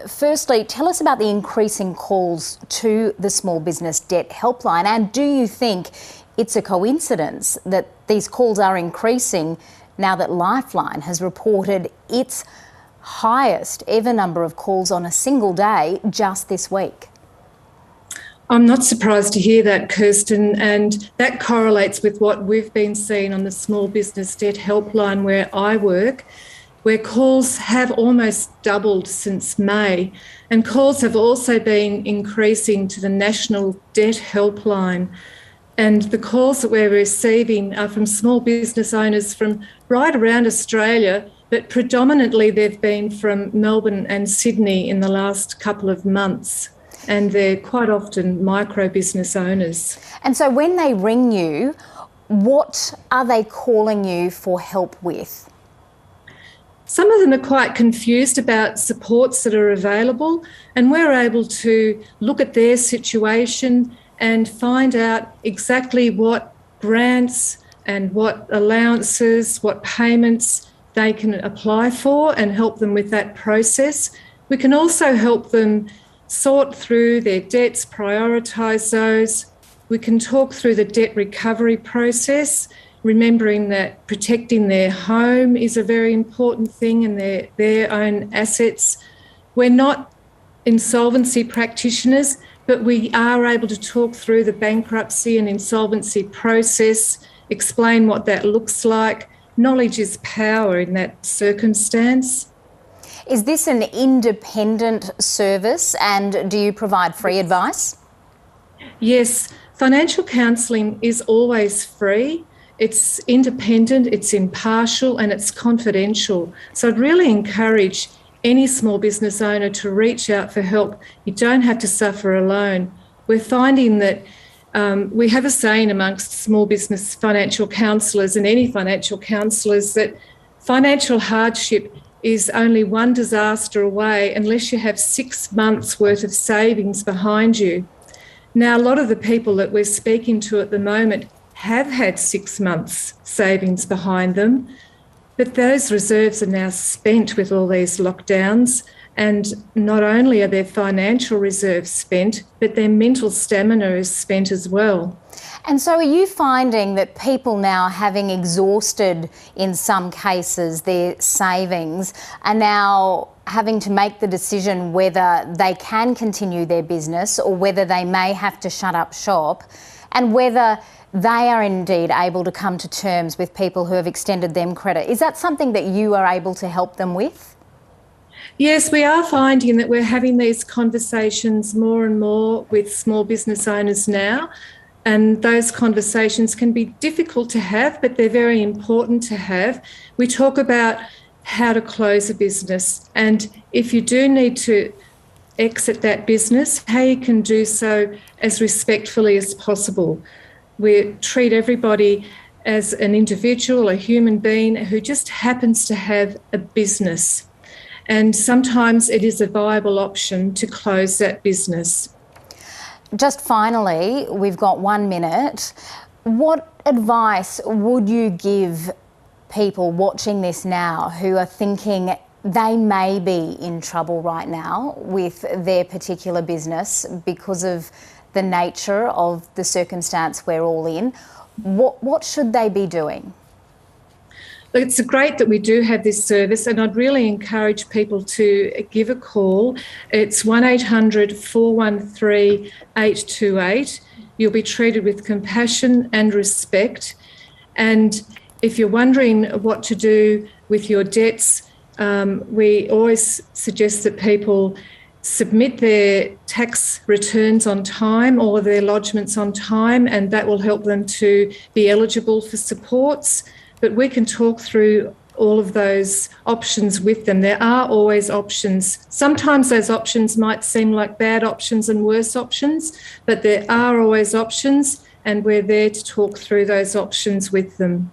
firstly, tell us about the increasing calls to the Small Business Debt Helpline, and do you think it's a coincidence that these calls are increasing now that Lifeline has reported its highest ever number of calls on a single day just this week? I'm not surprised to hear that, Kirsten, and that correlates with what we've been seeing on the Small Business Debt Helpline where I work, where calls have almost doubled since May, and calls have also been increasing to the National Debt Helpline. And the calls that we're receiving are from small business owners from right around Australia, but predominantly they've been from Melbourne and Sydney in the last couple of months. And they're quite often micro business owners. And so when they ring you, what are they calling you for help with? Some of them are quite confused about supports that are available, and we're able to look at their situation and find out exactly what grants and what allowances, what payments they can apply for and help them with that process. We can also help them sort through their debts, prioritise those. We can talk through the debt recovery process, remembering that protecting their home is a very important thing and their own assets. We're not insolvency practitioners, but we are able to talk through the bankruptcy and insolvency process, explain what that looks like. Knowledge is power in that circumstance. Is this an independent service, and do you provide free advice? Yes, financial counselling is always free. It's independent, it's impartial, and it's confidential. So I'd really encourage any small business owner to reach out for help. You don't have to suffer alone. We're finding that we have a saying amongst small business financial counsellors and any financial counsellors that financial hardship is only one disaster away unless you have 6 months worth of savings behind you. Now, a lot of the people that we're speaking to at the moment have had 6 months savings behind them, but those reserves are now spent with all these lockdowns, and not only are their financial reserves spent, but their mental stamina is spent as well. And so are you finding that people now, having exhausted in some cases their savings, are now having to make the decision whether they can continue their business or whether they may have to shut up shop, and whether they are indeed able to come to terms with people who have extended them credit? Is that something that you are able to help them with? Yes, we are finding that we're having these conversations more and more with small business owners now. And those conversations can be difficult to have, but they're very important to have. We talk about how to close a business, and if you do need to exit that business, how you can do so as respectfully as possible. We treat everybody as an individual, a human being who just happens to have a business. And sometimes it is a viable option to close that business. Just finally, we've got 1 minute. What advice would you give people watching this now who are thinking they may be in trouble right now with their particular business because of the nature of the circumstance we're all in? What should they be doing? It's great that we do have this service, and I'd really encourage people to give a call. It's 1800 413 828. You'll be treated with compassion and respect. And if you're wondering what to do with your debts, we always suggest that people submit their tax returns on time or their lodgements on time, and that will help them to be eligible for supports. But we can talk through all of those options with them. There are always options. Sometimes those options might seem like bad options and worse options, but there are always options, and we're there to talk through those options with them.